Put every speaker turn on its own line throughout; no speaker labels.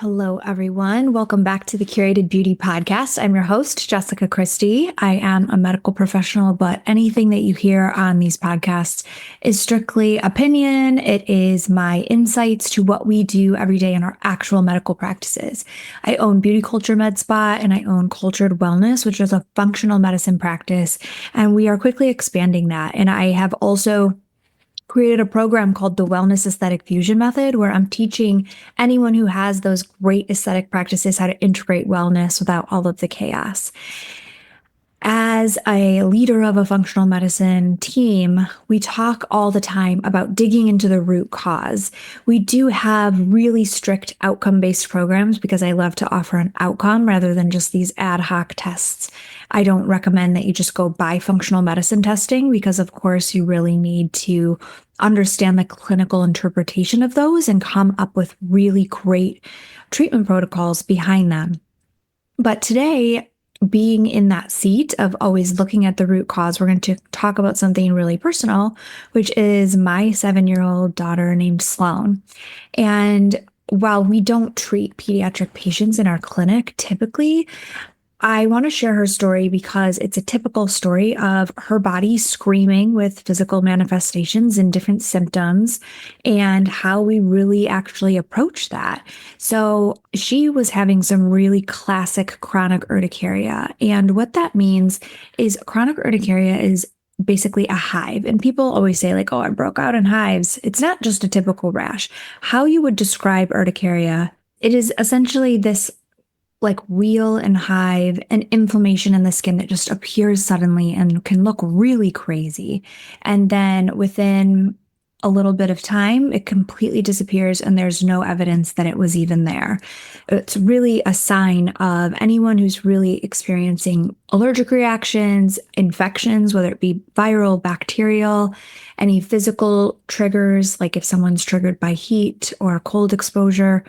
Hello, everyone. Welcome back to the Curated Beauty Podcast. I'm your host, Jessica Christie. I am a medical professional, but anything that you hear on these podcasts is strictly opinion. It is my insights to what we do every day in our actual medical practices. I own Beauty Culture Med Spa and I own Cultured Wellness, which is a functional medicine practice. And we are quickly expanding that. And I have also created a program called the Wellness Aesthetic Fusion Method, where I'm teaching anyone who has those great aesthetic practices how to integrate wellness without all of the chaos. As a leader of a functional medicine team, we talk all the time about digging into the root cause. We do have really strict outcome-based programs because I love to offer an outcome rather than just these ad hoc tests. I don't recommend that you just go buy functional medicine testing because, of course, you really need to understand the clinical interpretation of those and come up with really great treatment protocols behind them. But today, being in that seat of always looking at the root cause, we're going to talk about something really personal, which is my 7-year-old daughter named Sloan. And while we don't treat pediatric patients in our clinic typically, I want to share her story because it's a typical story of her body screaming with physical manifestations and different symptoms and how we really actually approach that. So she was having some really classic chronic urticaria. And what that means is chronic urticaria is basically a hive. And people always say like, oh, I broke out in hives. It's not just a typical rash. How you would describe urticaria, it is essentially this like wheal and hive and inflammation in the skin that just appears suddenly and can look really crazy. And then within a little bit of time, it completely disappears and there's no evidence that it was even there. It's really a sign of anyone who's really experiencing allergic reactions, infections, whether it be viral, bacterial, any physical triggers, like if someone's triggered by heat or cold exposure.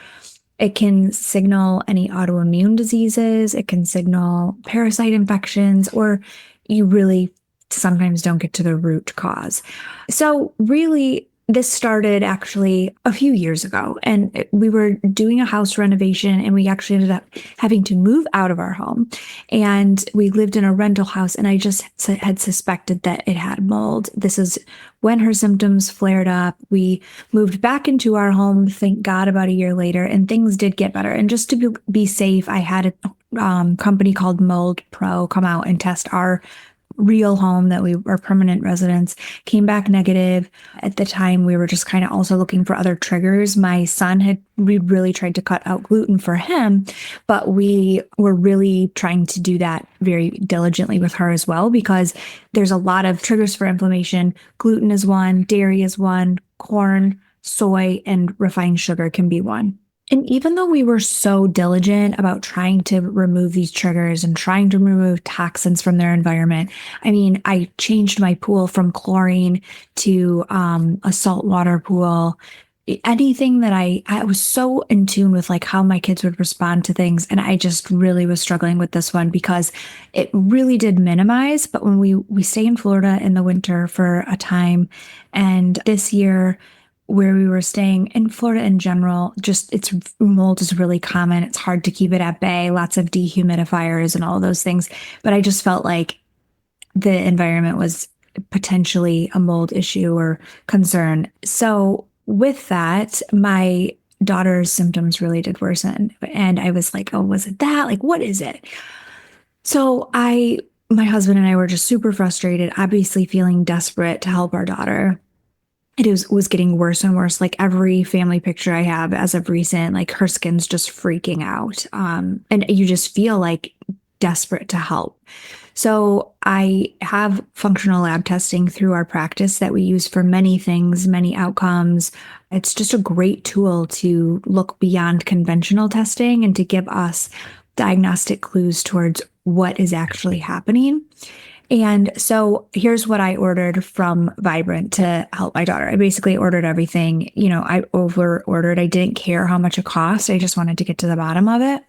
It can signal any autoimmune diseases. It can signal parasite infections, or you really sometimes don't get to the root cause. So really, this started actually a few years ago, and we were doing a house renovation, and we actually ended up having to move out of our home. And we lived in a rental house, and I just had suspected that it had mold. This is when her symptoms flared up. We moved back into our home, thank God, about a year later, and things did get better. And just to be safe, I had a company called Mold Pro come out and test our real home that we were permanent residents, came back negative. At the time, we were just kind of also looking for other triggers. My son we really tried to cut out gluten for him, but we were really trying to do that very diligently with her as well, because there's a lot of triggers for inflammation. Gluten is one, dairy is one, corn, soy, and refined sugar can be one. And even though we were so diligent about trying to remove these triggers and trying to remove toxins from their environment, I mean, I changed my pool from chlorine to a saltwater pool. Anything that I was so in tune with like how my kids would respond to things. And I just really was struggling with this one because it really did minimize. But when we stay in Florida in the winter for a time, and this year, where we were staying in Florida in general, just mold is really common. It's hard to keep it at bay, lots of dehumidifiers and all those things. But I just felt like the environment was potentially a mold issue or concern. So with that, my daughter's symptoms really did worsen. And I was like, oh, was it that? Like, what is it? So my husband and I were just super frustrated, obviously feeling desperate to help our daughter. It was getting worse and worse. Like every family picture I have as of recent, like her skin's just freaking out. And you just feel like desperate to help. So I have functional lab testing through our practice that we use for many things, many outcomes. It's just a great tool to look beyond conventional testing and to give us diagnostic clues towards what is actually happening. And so here's what I ordered from Vibrant to help my daughter. I basically ordered everything. I over ordered. I didn't care how much it cost. I just wanted to get to the bottom of it.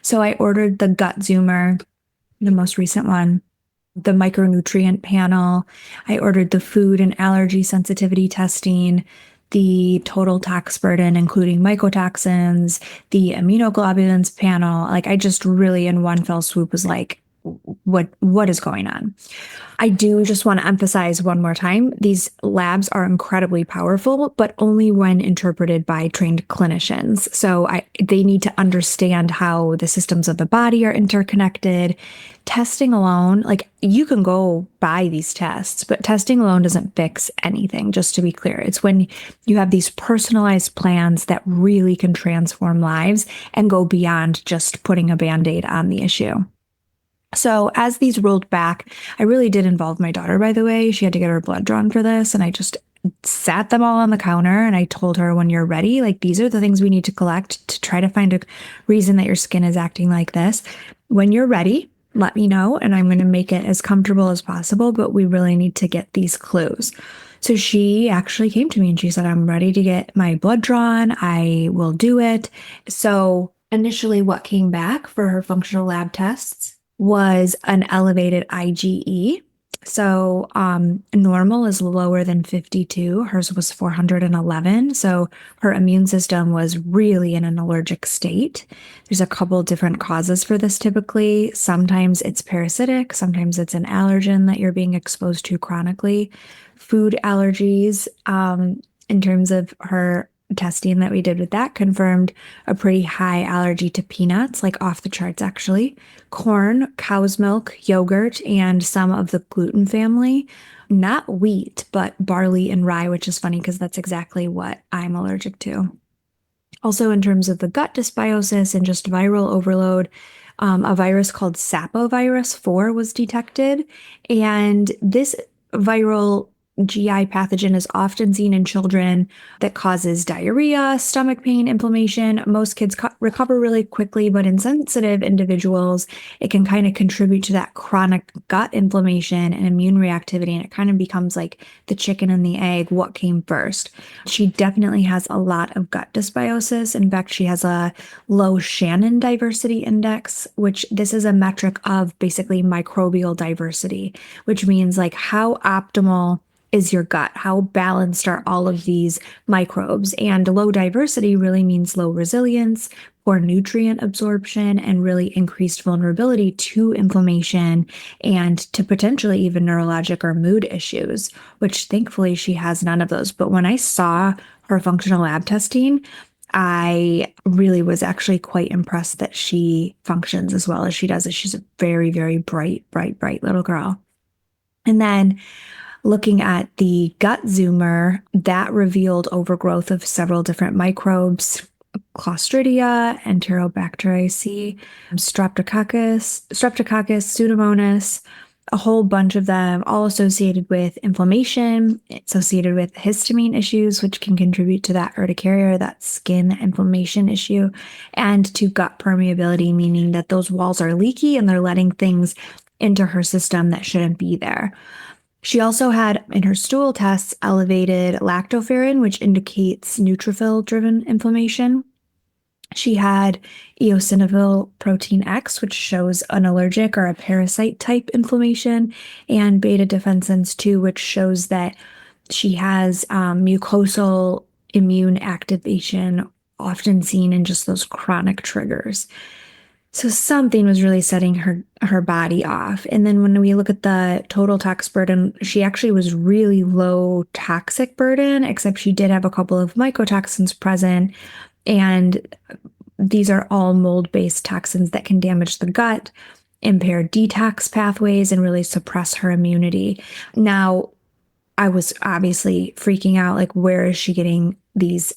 So I ordered the gut zoomer, the most recent one, the micronutrient panel. I ordered the food and allergy sensitivity testing, the total tox burden, including mycotoxins, the immunoglobulins panel. Like I just really in one fell swoop was like, what is going on? I do just want to emphasize one more time, these labs are incredibly powerful, but only when interpreted by trained clinicians. So they need to understand how the systems of the body are interconnected. Testing alone, like you can go buy these tests, but testing alone doesn't fix anything, just to be clear. It's when you have these personalized plans that really can transform lives and go beyond just putting a Band-Aid on the issue. So as these rolled back, I really did involve my daughter, by the way. She had to get her blood drawn for this. And I just sat them all on the counter and I told her, when you're ready, like these are the things we need to collect to try to find a reason that your skin is acting like this. When you're ready, let me know and I'm going to make it as comfortable as possible, but we really need to get these clues. So she actually came to me and she said, I'm ready to get my blood drawn. I will do it. So initially what came back for her functional lab tests was an elevated IgE. So normal is lower than 52. Hers was 411. So her immune system was really in an allergic state. There's a couple different causes for this typically. Sometimes it's parasitic. Sometimes it's an allergen that you're being exposed to chronically. Food allergies, in terms of her testing that we did with that, confirmed a pretty high allergy to peanuts, like off the charts actually, corn, cow's milk, yogurt, and some of the gluten family. Not wheat, but barley and rye, which is funny because that's exactly what I'm allergic to. Also, in terms of the gut dysbiosis and just viral overload, a virus called sapovirus 4 was detected. And this viral GI pathogen is often seen in children that causes diarrhea, stomach pain, inflammation. Most kids recover really quickly, but in sensitive individuals, it can kind of contribute to that chronic gut inflammation and immune reactivity. And it kind of becomes like the chicken and the egg, what came first. She definitely has a lot of gut dysbiosis. In fact, she has a low Shannon diversity index, which this is a metric of basically microbial diversity, which means like how optimal is your gut? How balanced are all of these microbes? And low diversity really means low resilience, poor nutrient absorption, and really increased vulnerability to inflammation and to potentially even neurologic or mood issues, which thankfully she has none of those. But when I saw her functional lab testing, I really was actually quite impressed that she functions as well as she does. She's a very, very bright little girl. And then looking at the gut zoomer, that revealed overgrowth of several different microbes, Clostridia, Enterobacteriaceae, Streptococcus, Pseudomonas, a whole bunch of them, all associated with inflammation, associated with histamine issues, which can contribute to that urticaria, that skin inflammation issue, and to gut permeability, meaning that those walls are leaky and they're letting things into her system that shouldn't be there. She also had in her stool tests elevated lactoferrin, which indicates neutrophil-driven inflammation. She had eosinophil protein X, which shows an allergic or a parasite type inflammation, and beta defensins 2, which shows that she has mucosal immune activation, often seen in just those chronic triggers. So something was really setting her body off. And then when we look at the total tox burden, she actually was really low toxic burden, except she did have a couple of mycotoxins present. And these are all mold-based toxins that can damage the gut, impair detox pathways, and really suppress her immunity. Now, I was obviously freaking out, like, where is she getting these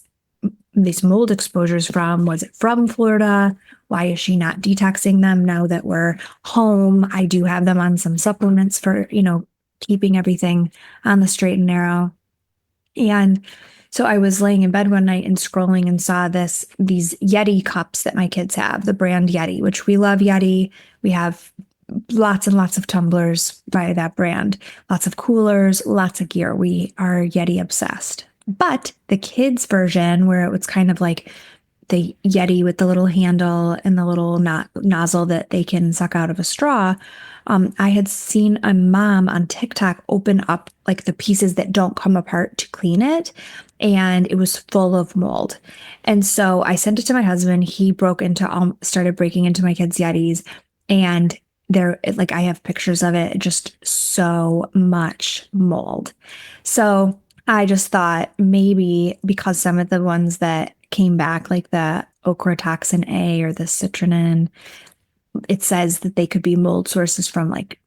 mold exposures from? Was it from Florida? Why is she not detoxing them now that we're home? I do have them on some supplements for, keeping everything on the straight and narrow. And so I was laying in bed one night and scrolling and saw these Yeti cups that my kids have, the brand Yeti, which we love Yeti. We have lots and lots of tumblers by that brand, lots of coolers, lots of gear. We are Yeti obsessed. But the kids version, where it was kind of like the Yeti with the little handle and the little nozzle that they can suck out of a straw, I had seen a mom on TikTok open up like the pieces that don't come apart to clean it, and it was full of mold. And so I sent it to my husband. He started breaking into my kids' Yetis, and like I have pictures of it, just so much mold. So I just thought maybe because some of the ones that came back, like the ochratoxin A or the citrinin, it says that they could be mold sources from like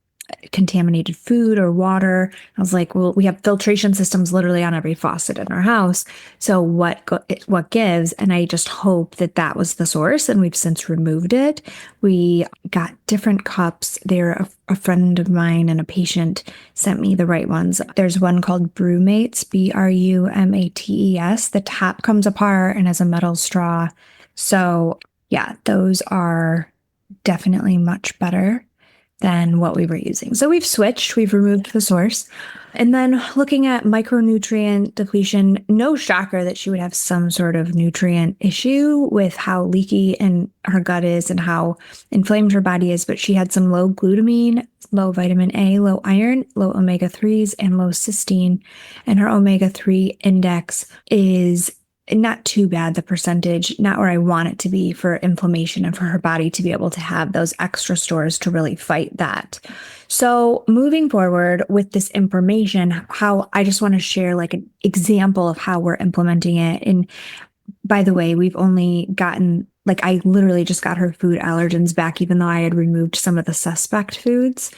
contaminated food or water. I was like, well, we have filtration systems literally on every faucet in our house. So what gives? And I just hope that that was the source. And we've since removed it. We got different cups. They're a friend of mine and a patient sent me the right ones. There's one called Brewmates, Brumates. The top comes apart and has a metal straw. So yeah, those are definitely much better than what we were using. So we've switched, we've removed the source. And then looking at micronutrient depletion, no shocker that she would have some sort of nutrient issue with how leaky and her gut is and how inflamed her body is. But she had some low glutamine, low vitamin A, low iron, low omega-3s, and low cysteine. And her omega-3 index is not too bad, the percentage, not where I want it to be for inflammation and for her body to be able to have those extra stores to really fight that. So moving forward with this information, how I just want to share like an example of how we're implementing it. And by the way, we've only gotten, like I literally just got her food allergens back, even though I had removed some of the suspect foods.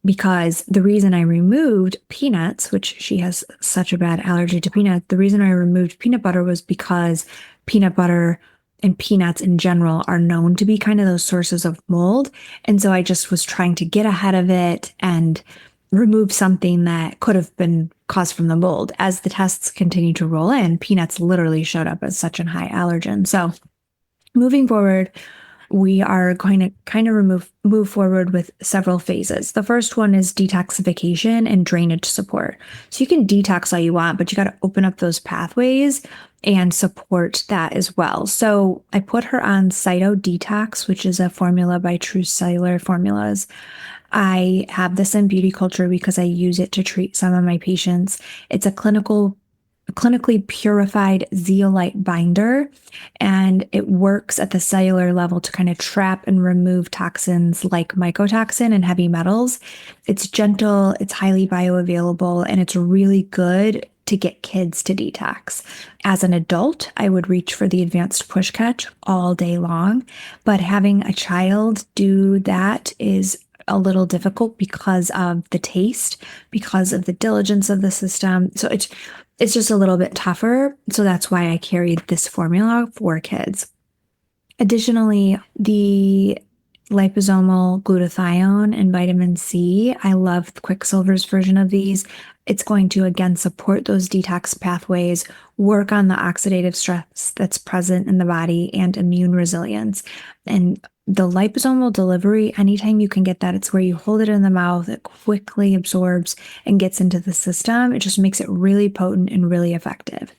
Because the reason I removed peanuts, which she has such a bad allergy to peanuts, the reason I removed peanut butter was because peanut butter and peanuts in general are known to be kind of those sources of mold. And so I just was trying to get ahead of it and remove something that could have been caused from the mold. As the tests continue to roll in, peanuts literally showed up as such a high allergen. So moving forward, we are going to kind of move forward with several phases. The first one is detoxification and drainage support. So you can detox all you want, but you got to open up those pathways and support that as well. So I put her on Cyto Detox, which is a formula by True Cellular Formulas. I have this in Beauty Culture because I use it to treat some of my patients. It's a clinically purified zeolite binder, and it works at the cellular level to kind of trap and remove toxins like mycotoxin and heavy metals. It's gentle, it's highly bioavailable, and it's really good to get kids to detox. As an adult, I would reach for the advanced push catch all day long, but having a child do that is a little difficult because of the taste, because of the diligence of the system. So it's just a little bit tougher. So that's why I carried this formula for kids. Additionally, the liposomal glutathione and vitamin C, I love Quicksilver's version of these. It's going to, again, support those detox pathways, work on the oxidative stress that's present in the body, and immune resilience. And the liposomal delivery, anytime you can get that, it's where you hold it in the mouth, it quickly absorbs and gets into the system. It just makes it really potent and really effective.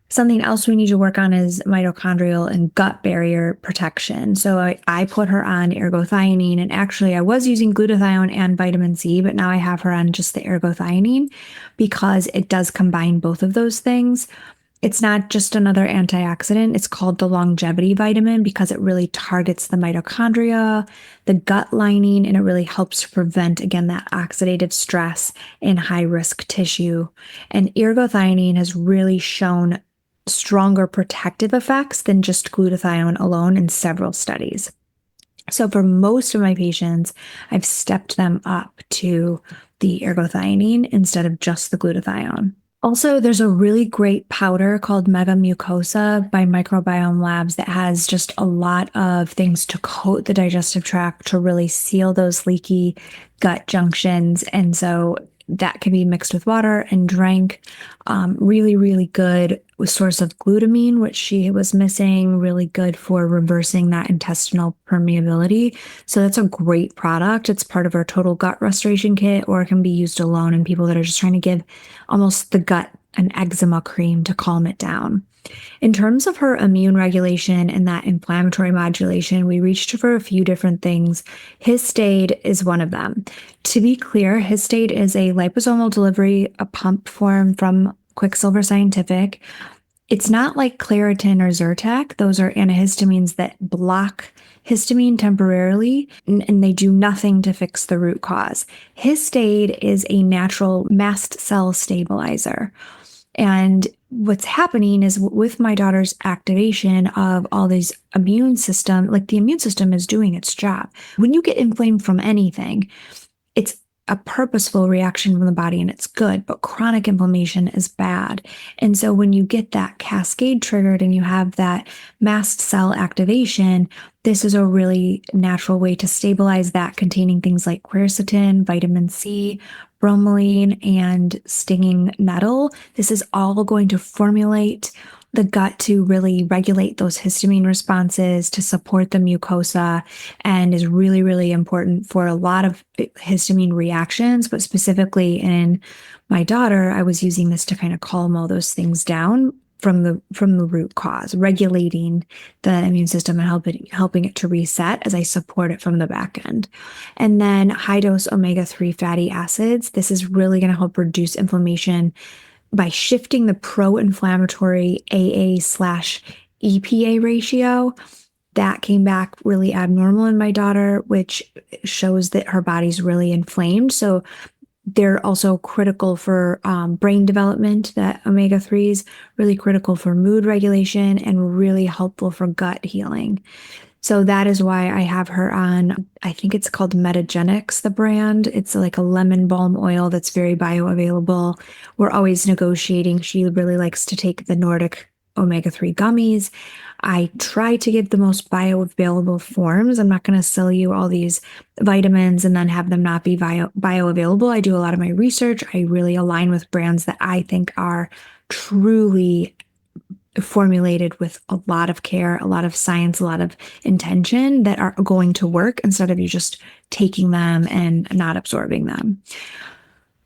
Something else we need to work on is mitochondrial and gut barrier protection. So I put her on ergothioneine, and actually I was using glutathione and vitamin C, but now I have her on just the ergothioneine because it does combine both of those things. It's not just another antioxidant. It's called the longevity vitamin because it really targets the mitochondria, the gut lining, and it really helps to prevent, again, that oxidative stress in high-risk tissue. And ergothioneine has really shown stronger protective effects than just glutathione alone in several studies. So for most of my patients, I've stepped them up to the ergothioneine instead of just the glutathione. Also, there's a really great powder called Mega Mucosa by Microbiome Labs that has just a lot of things to coat the digestive tract to really seal those leaky gut junctions. And so that can be mixed with water and drank. Really, really good source of glutamine, which she was missing, really good for reversing that intestinal permeability. So that's a great product. It's part of our total gut restoration kit, or it can be used alone in people that are just trying to give almost the gut an eczema cream to calm it down. In terms of her immune regulation and that inflammatory modulation, we reached for a few different things. Histade is one of them. To be clear, Histade is a liposomal delivery, a pump form from Quicksilver Scientific. It's not like Claritin or Zyrtec. Those are antihistamines that block histamine temporarily, and they do nothing to fix the root cause. Histade is a natural mast cell stabilizer. And what's happening is with my daughter's activation of all these immune system, like the immune system is doing its job. When you get inflamed from anything, it's a purposeful reaction from the body and it's good, but chronic inflammation is bad. And so when you get that cascade triggered and you have that mast cell activation, this is a really natural way to stabilize that, containing things like quercetin, vitamin C, bromelain, and stinging nettle. This is all going to formulate the gut to really regulate those histamine responses, to support the mucosa, and is really, really important for a lot of histamine reactions. But specifically in my daughter, I was using this to kind of calm all those things down from the root cause, regulating the immune system and helping it to reset as I support it from the back end. And then high dose omega-3 fatty acids. This is really going to help reduce inflammation by shifting the pro-inflammatory AA/EPA ratio. That came back really abnormal in my daughter, which shows that her body's really inflamed. So they're also critical for brain development, that omega-3s, really critical for mood regulation, and really helpful for gut healing. So that is why I have her on, I think it's called Metagenics, the brand. It's like a lemon balm oil that's very bioavailable. We're always negotiating. She really likes to take the Nordic omega-3 gummies. I try to give the most bioavailable forms. I'm not going to sell you all these vitamins and then have them not be bioavailable. I do a lot of my research. I really align with brands that I think are truly formulated with a lot of care, a lot of science, a lot of intention, that are going to work instead of you just taking them and not absorbing them.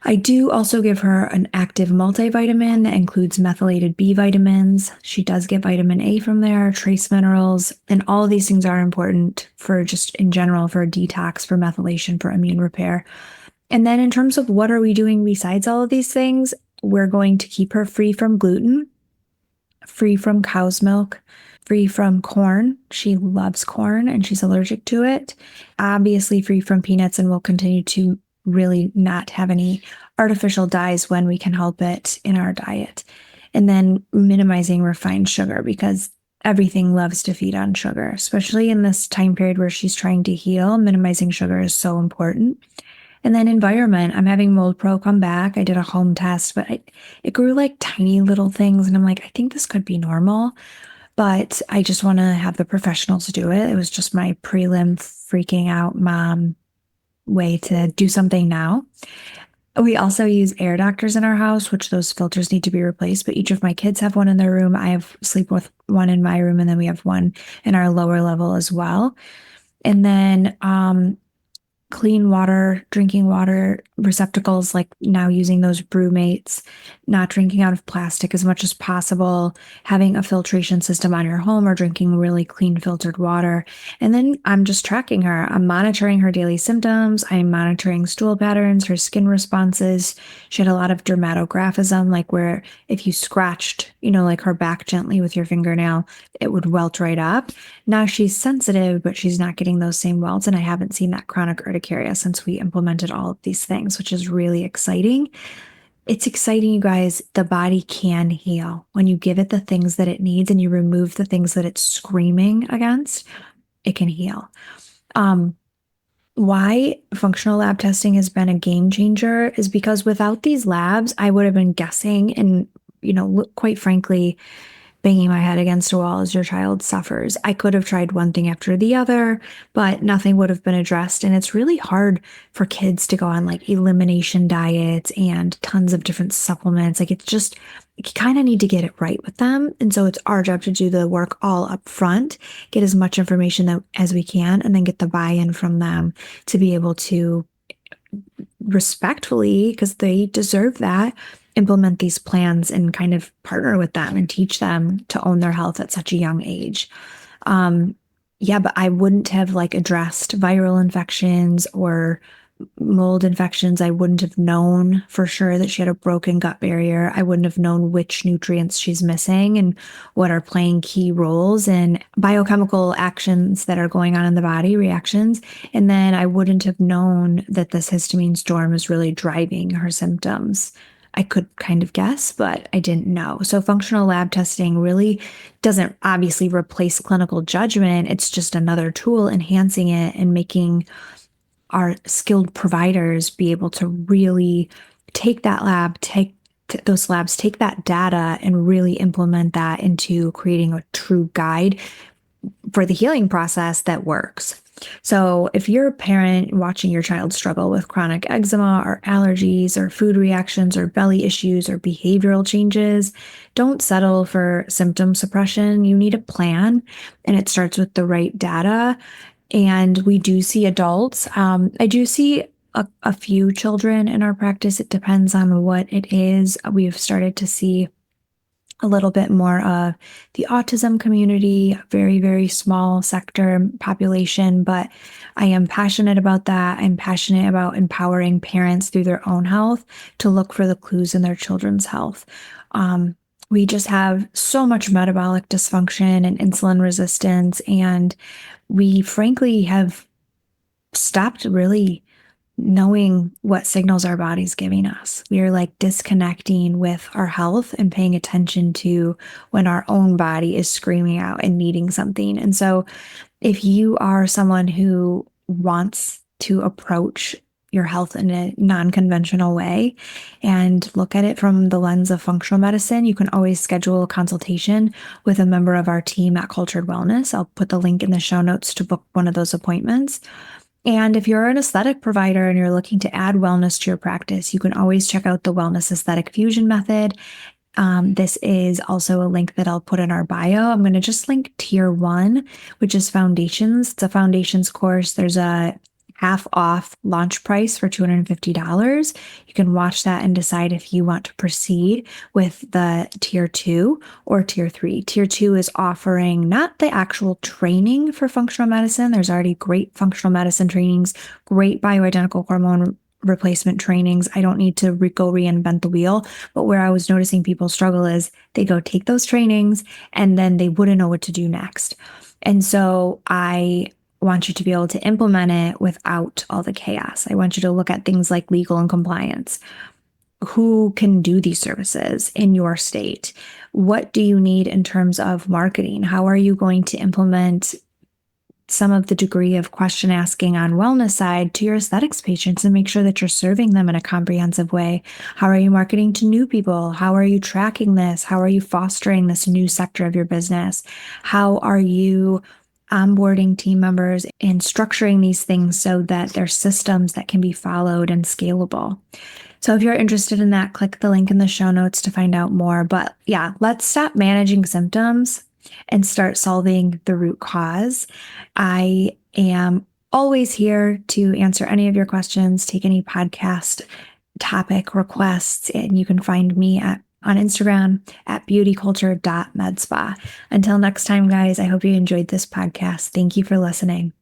I do also give her an active multivitamin that includes methylated B vitamins. She does get vitamin A from there, trace minerals, and all of these things are important for just in general for detox, for methylation, for immune repair. And then in terms of what are we doing besides all of these things, we're going to keep her free from gluten, free from cow's milk, free from corn. She loves corn and she's allergic to it. Obviously free from peanuts, and we'll continue to really not have any artificial dyes when we can help it in our diet. And then minimizing refined sugar, because everything loves to feed on sugar, especially in this time period where she's trying to heal. Minimizing sugar is so important. And then environment, I'm having Mold Pro come back. I did a home test, but it grew like tiny little things. And I'm like, I think this could be normal, but I just want to have the professionals do it. It was just my prelim freaking out mom way to do something now. We also use air doctors in our house, which those filters need to be replaced, but each of my kids have one in their room. I have sleep with one in my room, and then we have one in our lower level as well. And then clean water, drinking water receptacles, like now using those BrewMates, not drinking out of plastic as much as possible, having a filtration system on your home, or drinking really clean filtered water. And then I'm just tracking her. I'm monitoring her daily symptoms. I'm monitoring stool patterns, her skin responses. She had a lot of dermatographism, like where if you scratched, like her back gently with your fingernail, it would welt right up. Now she's sensitive, but she's not getting those same welts. And I haven't seen that chronic urticaria since we implemented all of these things, which is really exciting. It's exciting, you guys. The body can heal when you give it the things that it needs and you remove the things that it's screaming against. It can heal. Why functional lab testing has been a game changer is because without these labs, I would have been guessing and, quite frankly, banging my head against a wall as your child suffers. I could have tried one thing after the other, but nothing would have been addressed. And it's really hard for kids to go on like elimination diets and tons of different supplements. Like you kind of need to get it right with them. And so it's our job to do the work all up front, get as much information as we can, and then get the buy-in from them to be able to respectfully, because they deserve that, implement these plans and kind of partner with them and teach them to own their health at such a young age. Yeah, but I wouldn't have like addressed viral infections or mold infections. I wouldn't have known for sure that she had a broken gut barrier. I wouldn't have known which nutrients she's missing and what are playing key roles in biochemical actions that are going on in the body, reactions. And then I wouldn't have known that this histamine storm is really driving her symptoms. I could kind of guess, but I didn't know. So functional lab testing really doesn't obviously replace clinical judgment. It's just another tool enhancing it and making our skilled providers be able to really take that lab, take those labs, take that data and really implement that into creating a true guide for the healing process that works. So if you're a parent watching your child struggle with chronic eczema or allergies or food reactions or belly issues or behavioral changes, don't settle for symptom suppression. You need a plan, and it starts with the right data. And we do see adults. I do see a few children in our practice. It depends on what it is. We've started to see a little bit more of the autism community, very, very small sector population, but I am passionate about that. I'm passionate about empowering parents through their own health to look for the clues in their children's health. We just have so much metabolic dysfunction and insulin resistance, and we frankly have stopped really knowing what signals our body's giving us. We are like disconnecting with our health and paying attention to when our own body is screaming out and needing something. And so if you are someone who wants to approach your health in a non-conventional way and look at it from the lens of functional medicine, you can always schedule a consultation with a member of our team at Cultured Wellness. I'll put the link in the show notes to book one of those appointments. And if you're an aesthetic provider and you're looking to add wellness to your practice, you can always check out the Wellness Aesthetic Fusion Method. This is also a link that I'll put in our bio. I'm going to just link Tier 1, which is Foundations. It's a Foundations course. There's a half off launch price for $250. You can watch that and decide if you want to proceed with the Tier 2 or Tier 3. Tier 2 is offering not the actual training for functional medicine. There's already great functional medicine trainings, great bioidentical hormone replacement trainings. I don't need to go reinvent the wheel, but where I was noticing people struggle is they go take those trainings and then they wouldn't know what to do next. And so I want you to be able to implement it without all the chaos. I want you to look at things like legal and compliance. Who can do these services in your state? What do you need in terms of marketing? How are you going to implement some of the degree of question asking on wellness side to your aesthetics patients and make sure that you're serving them in a comprehensive way? How are you marketing to new people? How are you tracking this? How are you fostering this new sector of your business? How are you onboarding team members and structuring these things so that they're systems that can be followed and scalable? So if you're interested in that, click the link in the show notes to find out more. But yeah, let's stop managing symptoms and start solving the root cause. I am always here to answer any of your questions, take any podcast topic requests, and you can find me on Instagram at beautyculture.medspa. Until next time, guys, I hope you enjoyed this podcast. Thank you for listening.